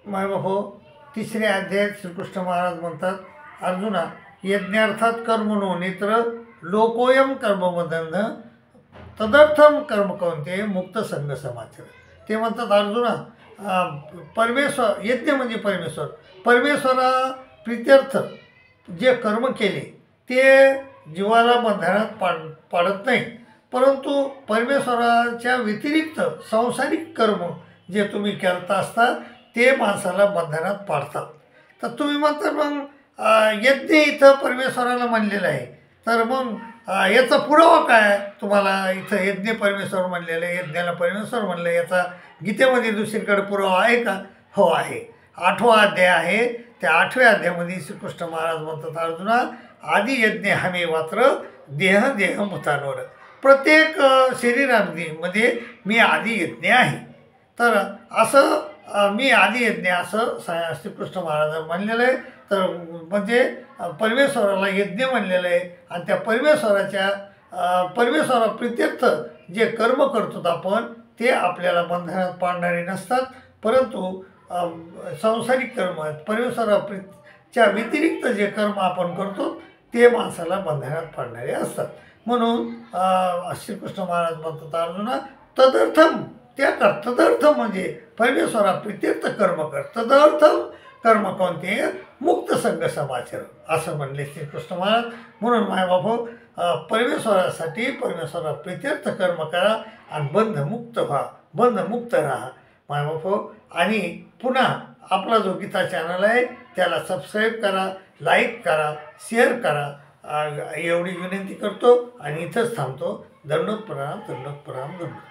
मायबापो, तिसऱ्या अध्यायात श्रीकृष्ण महाराज म्हणतात, अर्जुना, यज्ञार्थात कर्म नो नेत्र लोकोयम कर्मबंधन तदर्थम कर्म कौंते मुक्त संग समाचार. ते म्हणतात, अर्जुना, परमेश्वर, यज्ञ म्हणजे परमेश्वर, परमेश्वरा प्रित्यर्थ जे कर्म केले ते जीवाला बंधनात पाडत नाही, परंतु परमेश्वराच्या व्यतिरिक्त सांसारिक कर्म जे तुम्ही करता असता ते माणसाला बंधनात पाडतात. तर तुम्ही म्हणता मग यज्ञ इथं परमेश्वराला म्हणलेलं आहे, तर मग याचा पुरावा काय? तुम्हाला इथं यज्ञ परमेश्वर म्हणलेलं आहे, यज्ञाला परमेश्वर म्हणलं, याचा गीतेमध्ये दुसरीकडे पुरावा आहे का? हो आहे. 8वा अध्याय आहे. त्या 8व्या अध्यायामध्ये श्रीकृष्ण महाराज म्हणतात, अर्जुना, आदि यज्ञ हमे वात्र देह देह मुतानवर. प्रत्येक शरीरामध्ये मी आदि यज्ञ आहे. तर असं मी आदि यज्ञ असं श्रीकृष्ण महाराजांनी म्हणलेलं आहे. तर म्हणजे परमेश्वराला यज्ञ म्हणलेलं आहे. आणि त्या परमेश्वरा प्रित्यर्थ जे कर्म करतो आपण ते आपल्याला बंधनात पाडणारे नसतात, परंतु सांसारिक कर्म परमेश्वराच्या व्यतिरिक्त जे कर्म आपण करतो ते माणसाला बंधनात पाडणारे असतात. म्हणून श्रीकृष्ण महाराज म्हणतात, अर्जुना, तदर्थम तदर्थ म्हणजे परमेश्वरा प्रित्यर्थ कर्म कर, तदर्थम कर्म कोणते मुक्त संग समाचार असं म्हणले श्रीकृष्ण महाराज. म्हणून मायबापो, परमेश्वरासाठी परमेश्वरा प्रित्यर्थ कर्म करा आणि बंधमुक्त व्हा, बंधमुक्त राहा मायबापो. आणि पुन्हा आपला जो गीता चॅनल आहे त्याला सबस्क्राईब करा, लाईक करा, शेअर करा, एवढी विनंती करतो आणि इथंच थांबतो. दंडोत प्रणाम, दंडोत प्रणाम, दंडोत.